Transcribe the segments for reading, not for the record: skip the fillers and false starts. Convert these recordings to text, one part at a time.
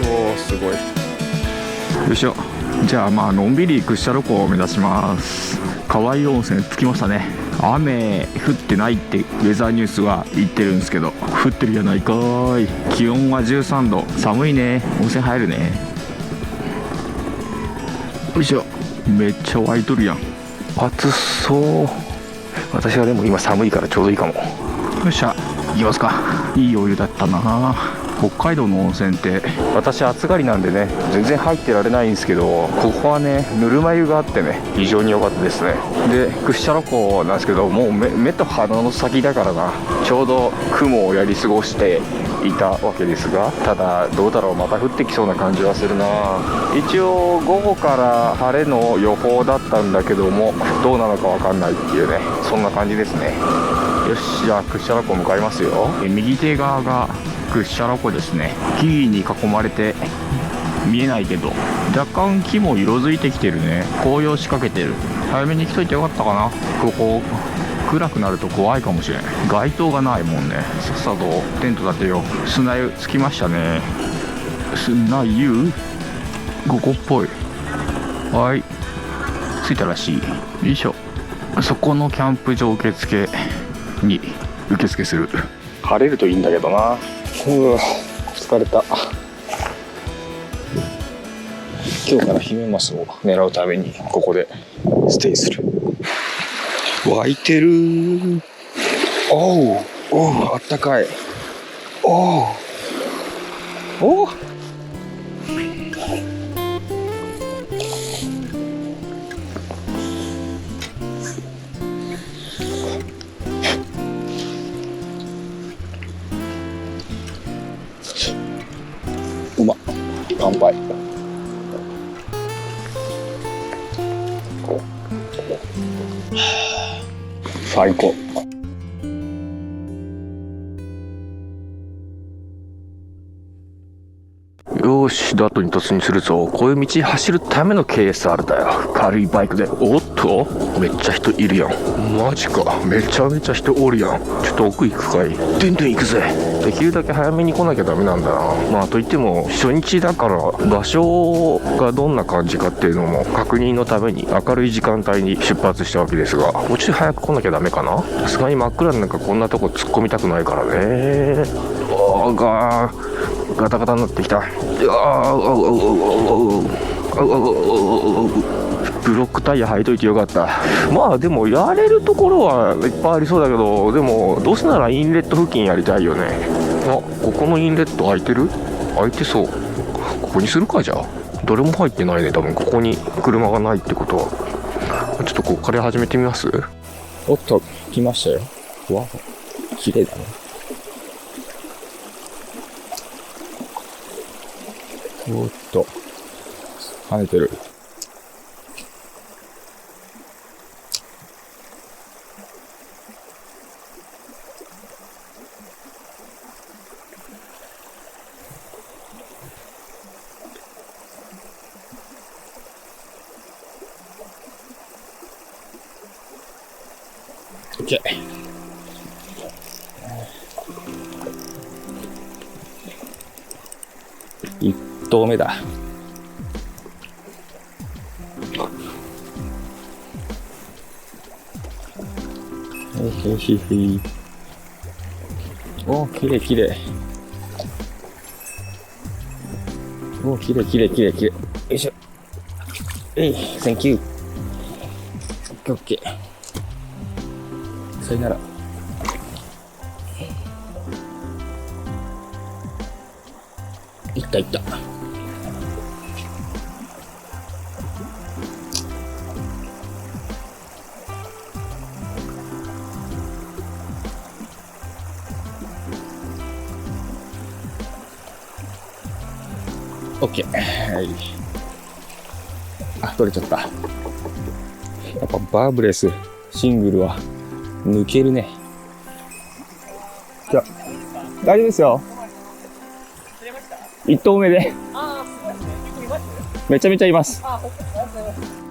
おー、すごい。よいしょ。じゃあのんびり屈斜路湖を目指します。河合温泉着きましたね。雨降ってないってウェザーニュースは言ってるんですけど、降ってるじゃないかーい。気温は13度、寒いね。温泉入るね。よいしょ。めっちゃ湧いとるやん。暑そう。私はでも今寒いからちょうどいいかも。よっしゃ、行きますか。いいお湯だったな。北海道の温泉って私暑がりなんでね、全然入ってられないんですけど、ここはねぬるま湯があってね、非常に良かったですね。で屈斜路湖なんですけど、もう 目と鼻の先だからな。ちょうど雲をやり過ごしていたわけですが、ただどうだろう、また降ってきそうな感じはするな。一応午後から晴れの予報だったんだけども、どうなのかわかんないっていうね、そんな感じですね。よし、じゃあ屈斜路湖向かいますよ。右手側が屈斜路湖ですね。木々に囲まれて見えないけど、若干木も色づいてきてるね。紅葉しかけてる。早めに来といてよかったかな。ここ暗くなると怖いかもしれない。街灯がないもんね。さっさとテント立てよう。砂湯着きましたね。砂湯ここっぽい。はい、着いたらしい。よいしょ。そこのキャンプ場受付に受付する。晴れるといいんだけどな。疲れた。今日からヒメマスを狙うためにここでステイする。湧いてるー。おうおう、あったかい。おうおう。うまっ。乾杯。最高。よし、ダートに突入するぞ。こういう道走るための KSR だよ。軽いバイクで。おっと、めっちゃ人いるやん。マジか、めちゃめちゃ人おるやん。ちょっと奥行くかい。でんでん行くぜ。できるだけ早めに来なきゃダメなんだな。といっても初日だから場所がどんな感じかっていうのも確認のために明るい時間帯に出発したわけですが、もうちょい早く来なきゃダメかな。さすがに真っ暗の中こんなとこ突っ込みたくないからね。ガタガタになってきた。ブロックタイヤ履いといてよかった。でもやれるところはいっぱいありそうだけど、でもどうせならインレット付近やりたいよね。ここのインレット開いてる？開いてそう。ここにするか。じゃあどれも入ってないね。多分ここに車がないってことは。ちょっとここから始めてみます。おっと、来ましたよ。わ、綺麗だね。おっと、跳ねてる。OK。1投目だ。よし。おー、きれいきれい。おー、きれいきれいきれいきれい。よいしょ。センキュー。オッケー。それなら。いった。オッケー。はい。取れちゃった。やっぱバーブレスシングルは抜けるね。じゃあ大丈夫ですよ。1投目でめちゃめちゃいます。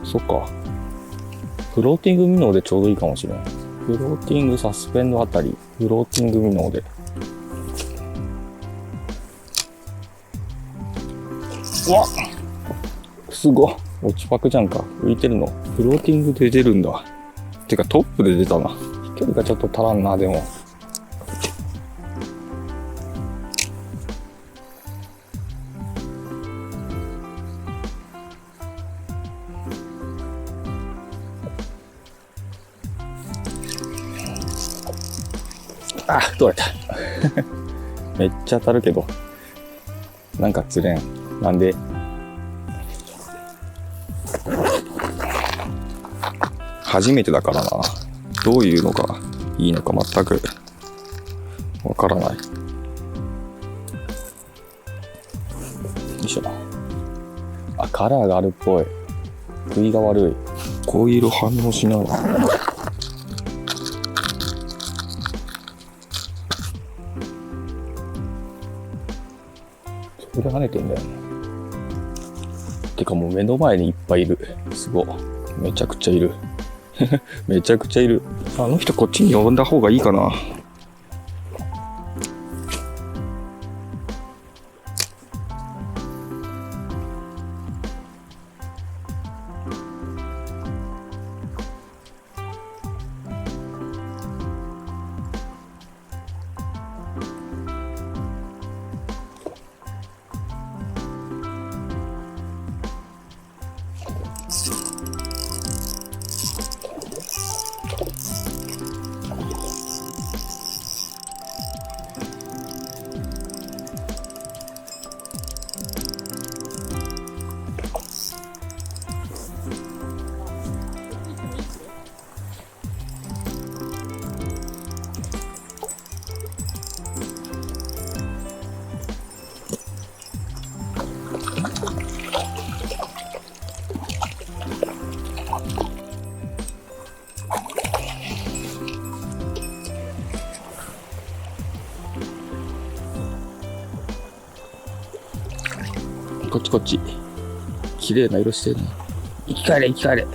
そっか、フローティングミノーでちょうどいいかもしれない。フローティングサスペンドあたり、フローティングミノーで。うわすごい。落ちパクじゃんか。浮いてるの。フローティングで出るんだ。てかトップで出たな。飛距離がちょっと足らんな、でも。あ、取れた。めっちゃ当たるけど。なんか釣れん。なんで初めてだからな。どういうのがいいのか全くわからない。よいしょ。あ、カラーがあるっぽい。食いが悪い。こういう色反応しないな。それ跳ねてんだよね。てかもう目の前にいっぱいいる。すごい。めちゃくちゃいる。めちゃくちゃいる。あの人こっちに呼んだ方がいいかな。こっちこっち。綺麗な色してるね。生き返れ生き返れ。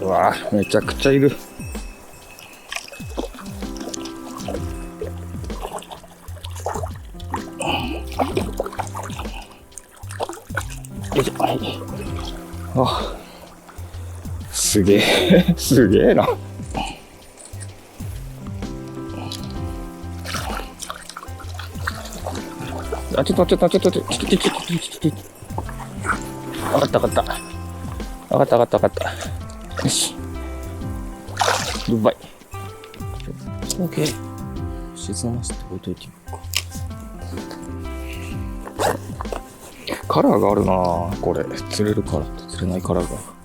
うわぁ、めちゃくちゃいる。よいしょ。はい。あ、すげえ、すげえな。あ、ちょっと。上がった。よし。グッバイ。オッケー。沈ませて置いといてみようか。カラーがあるなぁ、これ。釣れるカラーと釣れないカラーが。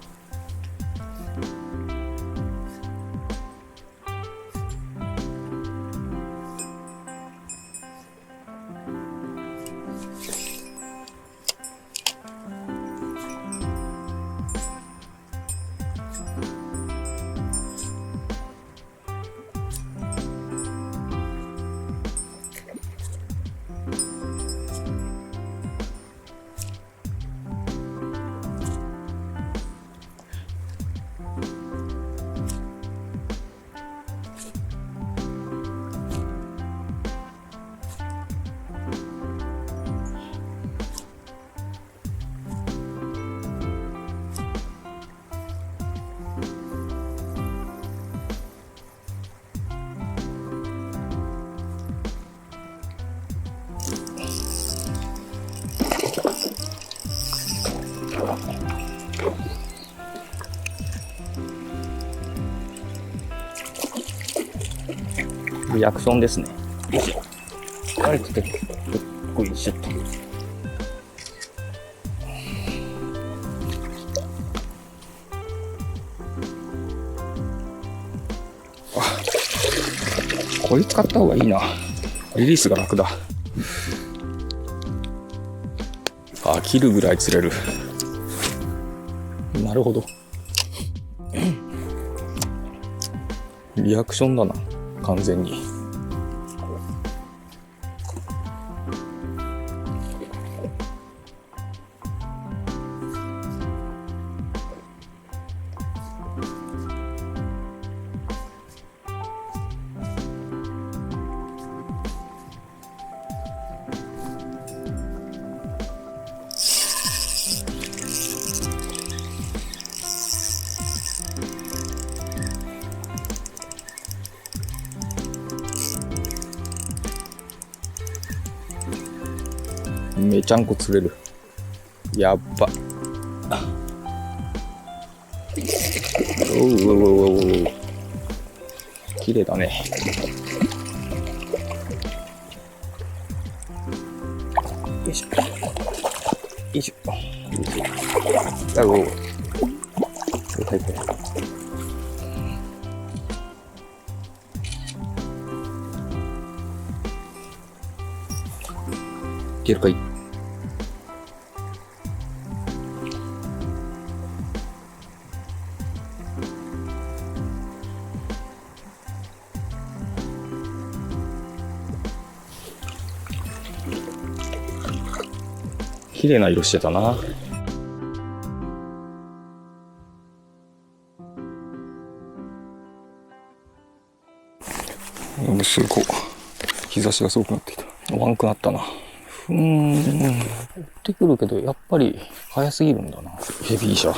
リアクションですね。あれって結構いいシュッと。これ使った方がいいな。リリースが楽だ。あ、切るぐらい釣れる。なるほど。リアクションだな、完全に。めちゃんこ釣れる。やっば。おうおうおうおう。綺麗だね。よいしょ。よいしょ。おう。はいはい。いけるかい。綺麗な色してたな。すごい。日差しがすごくなってきた。ワンくなったな。追ってくるけど、やっぱり早すぎるんだな。ヘビーじゃ。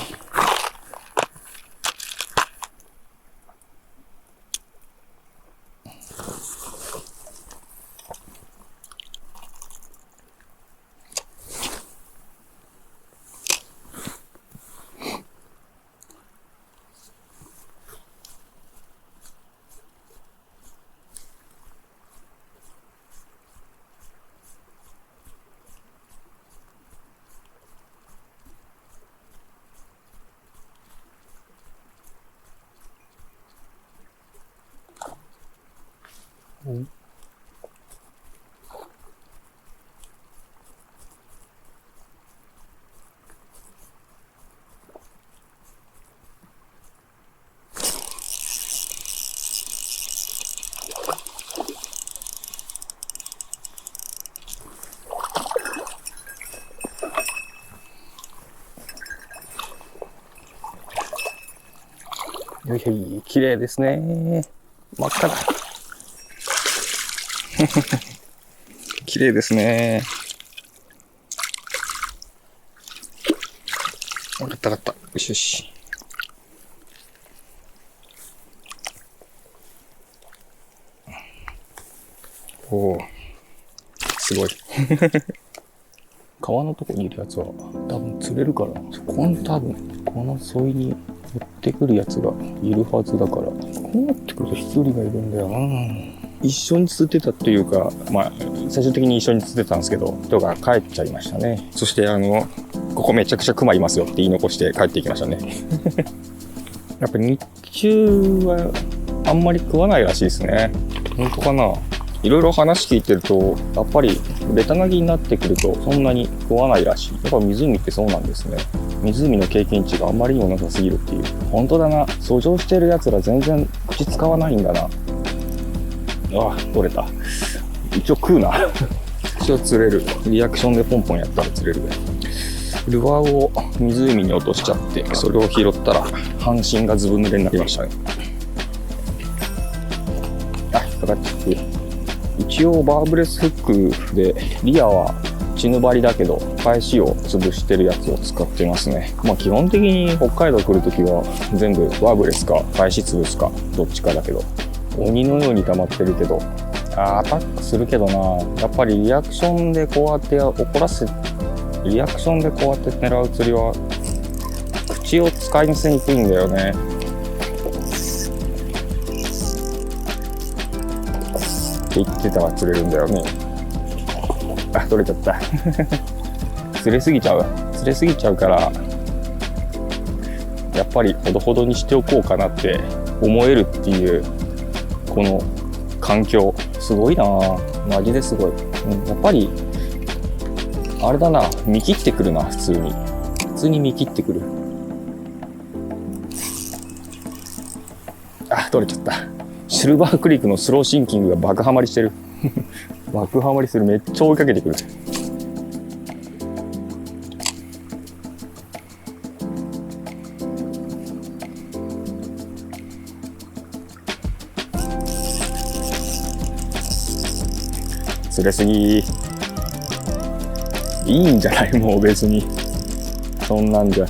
よいしょい、綺麗ですね。真っ赤だ。綺麗ですね。わかったわかった。よしよし。おお、すごい。川のとこにいるやつは多分釣れるから、多分この沿いに寄ってくるやつがいるはずだから、こうなってくると一人がいるんだよな。一緒に釣ってたというか、まあ最終的に一緒に釣ってたんですけど、人が帰っちゃいましたね。そしてここめちゃくちゃクマいますよって言い残して帰っていきましたね。やっぱ日中はあんまり食わないらしいですね。本当かな。いろいろ話聞いてると、やっぱりベタなぎになってくるとそんなに食わないらしい。やっぱ湖ってそうなんですね。湖の経験値があんまりにもなさすぎるっていう。本当だな。遡上してるやつら全然口使わないんだな。あ、取れた。一応食うな。一応釣れる。リアクションでポンポンやったら釣れるね。ルアーを湖に落としちゃって、それを拾ったら半身がずぶ濡れになりましたね。あ、引っかかっちゃって。一応バーブレスフックで、リアは血ぬばりだけど返しを潰してるやつを使ってますね。まあ基本的に北海道来るときは全部バーブレスか返し潰すかどっちかだけど、鬼のように溜まってるけど、アタックするけどな。やっぱりリアクションでこうやってリアクションでこうやって狙う釣りは口を使い見せにくいんだよね。って言ってたら釣れるんだよね。あ、取れちゃった。釣れすぎちゃうから、やっぱりほどほどにしておこうかなって思えるっていうこの環境すごいなマジですごい、やっぱりあれだな、見切ってくるな。普通に見切ってくる。あ、取れちゃった。シルバークリークのスローシンキングが爆ハマりしてる爆ハマりする。めっちゃ追いかけてくる。釣れすぎ。いいんじゃない？もう別にそんなんじゃ。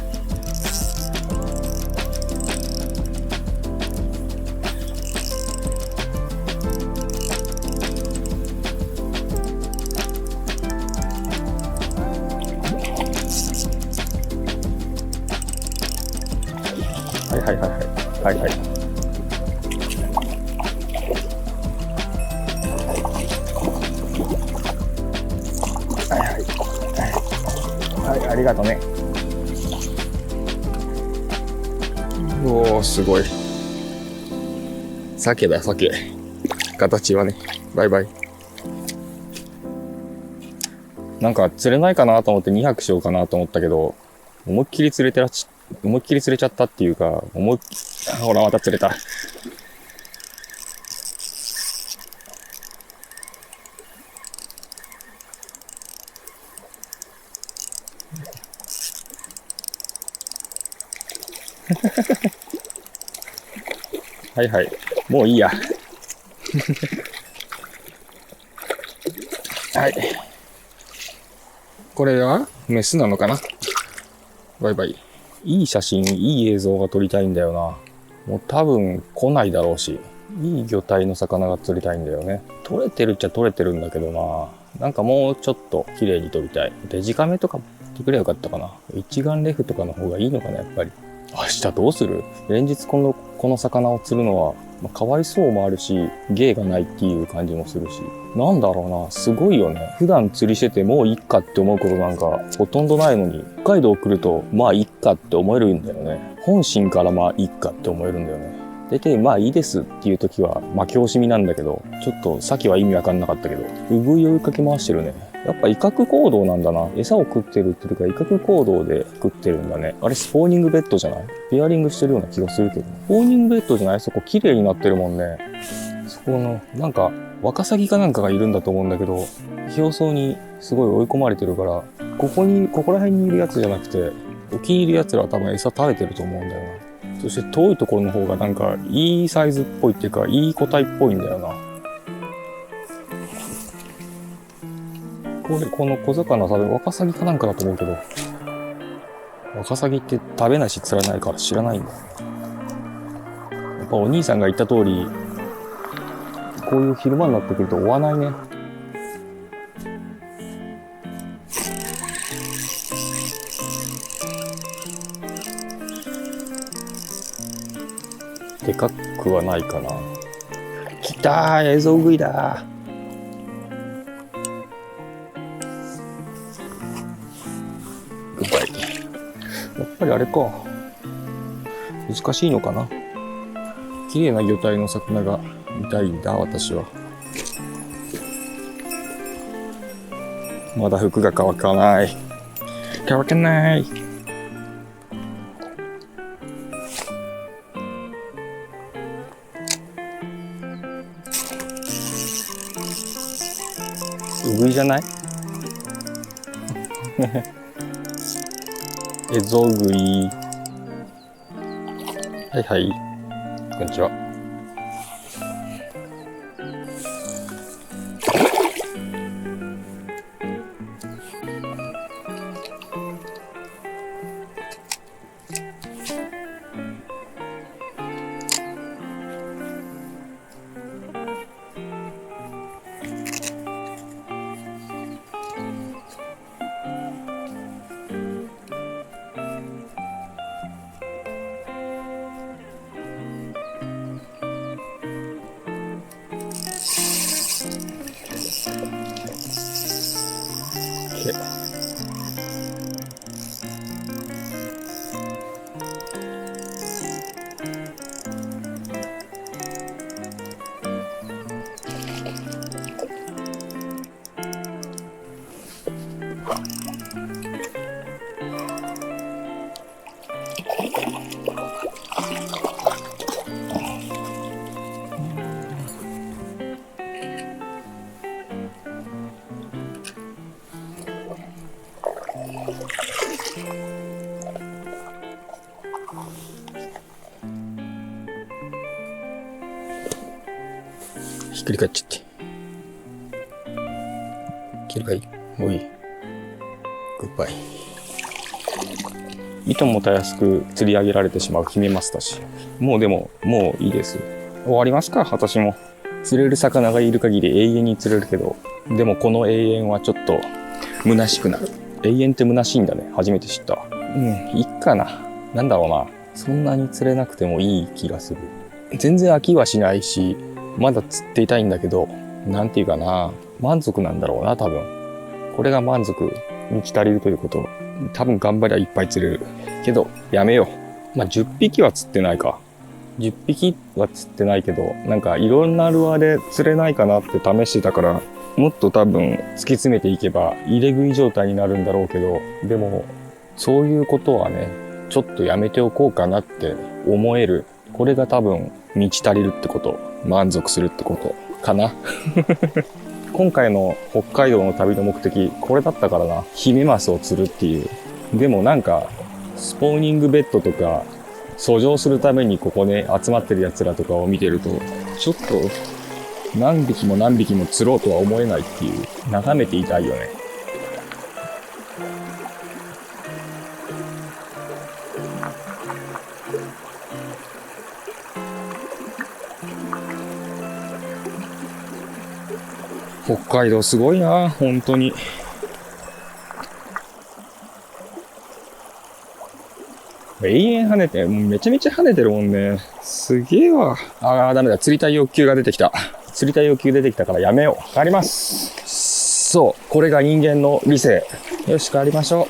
はいはいはいはいはいはい。はい、ありがとね。おー、すごい。鮭だ、鮭。形はね。バイバイ。なんか釣れないかなと思って2泊しようかなと思ったけど、思いっきり釣れちゃったっていうか、ほら、また釣れた。はいはい。もういいや。はい。これはメスなのかな？バイバイ。いい写真、いい映像が撮りたいんだよな。もう多分来ないだろうし、いい魚体の魚が釣りたいんだよね。撮れてるっちゃ撮れてるんだけどな。なんかもうちょっと綺麗に撮りたい。デジカメとか持ってくればよかったかな。一眼レフとかの方がいいのかな、やっぱり。明日どうする？連日この魚を釣るのは、かわいそうもあるし、芸がないっていう感じもするし。なんだろうな、すごいよね。普段釣りしててもういっかって思うことなんかほとんどないのに、北海道来るとまあいっかって思えるんだよね。本心からまあいっかって思えるんだよね。大体まあいいですっていう時は負け惜しみなんだけど、ちょっと先は意味わかんなかったけど、うぐい追いかけ回してるね。やっぱ威嚇行動なんだな。餌を食ってるっていうか威嚇行動で食ってるんだね。あれスポーニングベッドじゃない？ペアリングしてるような気がするけど。スポーニングベッドじゃない？そこ綺麗になってるもんね。そこの、なんか、ワカサギかなんかがいるんだと思うんだけど、表層にすごい追い込まれてるから、ここら辺にいるやつじゃなくて、沖にいるやつらは多分餌食べてると思うんだよな。そして遠いところの方がなんか、いいサイズっぽいっていうか、いい個体っぽいんだよな。この小魚多分ワカサギかなんかだと思うけど、ワカサギって食べないし釣らないから知らないんだよ。やっぱお兄さんが言った通り、こういう昼間になってくると追わないね。でかくはないかな。来たー、映像食いだー。グッバイ。やっぱりあれか。難しいのかな。綺麗な魚体の魚が見たいんだ、私は。まだ服が乾かない。乾かない。うぐいじゃない？エゾウグイ。はいはい。こんにちは。くり返っちゃって。いけるかい？おい。グッバイ。いともたやすく釣り上げられてしまうヒメマスだし。もういいです。終わりますか、私も。釣れる魚がいる限り永遠に釣れるけど、でもこの永遠はちょっと虚しくなる。永遠って虚しいんだね。初めて知った。いっかな。なんだろうな。そんなに釣れなくてもいい気がする。全然飽きはしないし、まだ釣っていたいんだけど、なんていうかな。満足なんだろうな、多分。これが満足に満ち足りるということ。多分頑張りゃいっぱい釣れる。けど、やめよう。10匹は釣ってないか。10匹は釣ってないけど、なんかいろんなルアーで釣れないかなって試してたから、もっと多分突き詰めていけば入れ食い状態になるんだろうけど、でもそういうことはね、ちょっとやめておこうかなって思える。これが多分満ち足りるってこと、満足するってことかな。今回の北海道の旅の目的、これだったからな。ヒメマスを釣るっていう。でもなんか、スポーニングベッドとか、遡上するためにここね、集まってる奴らとかを見てると、ちょっと、何匹も何匹も釣ろうとは思えないっていう、眺めていたいよね。北海道すごいな、本当に。永遠跳ねて、もうめちゃめちゃ跳ねてるもんね。すげえわ。ダメだ。釣りたい欲求が出てきた。釣りたい欲求出てきたからやめよう。帰ります。そう。これが人間の理性。よし、帰りましょう。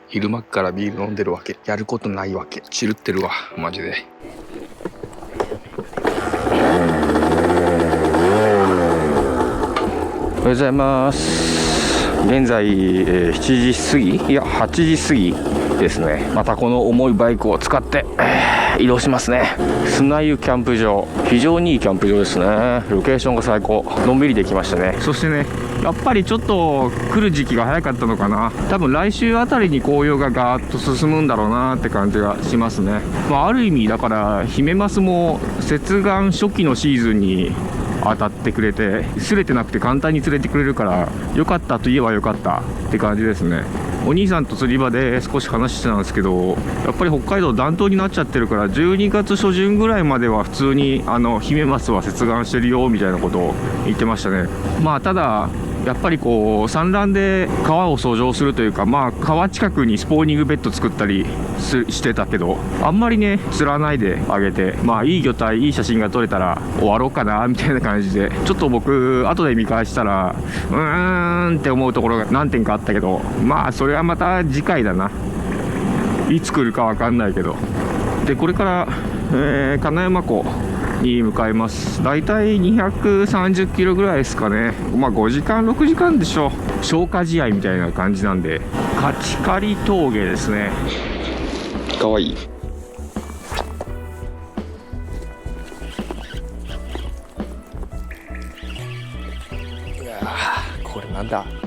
昼間っからビール飲んでるわけ。やることないわけ。チルってるわ。マジで。おはようございます。現在、7時過ぎ、いや8時過ぎですね。またこの重いバイクを使って、移動しますね。砂湯キャンプ場、非常にいいキャンプ場ですね。ロケーションが最高。のんびりできましたね。そしてね、やっぱりちょっと来る時期が早かったのかな。多分来週あたりに紅葉がガーッと進むんだろうなって感じがしますね。ある意味だからヒメマスも接岸初期のシーズンに当たってくれて、擦れてなくて簡単に釣れてくれるから良かったといえば良かったって感じですね。お兄さんと釣り場で少し話してたんですけど、やっぱり北海道暖冬になっちゃってるから12月初旬ぐらいまでは普通にヒメマスは接岸してるよみたいなことを言ってましたね。ただやっぱりこう産卵で川を遡上するというか、川近くにスポーニングベッド作ったりしてたけど、あんまりね釣らないであげて、いい魚体いい写真が撮れたら終わろうかなみたいな感じで、ちょっと僕後で見返したらって思うところが何点かあったけど、それはまた次回だな。いつ来るか分かんないけど。でこれから、金山湖に向かいます。だいたい230キロぐらいですかね。5時間6時間でしょう。消化試合みたいな感じなんで、カチカリ峠ですね。かわいい。これなんだ。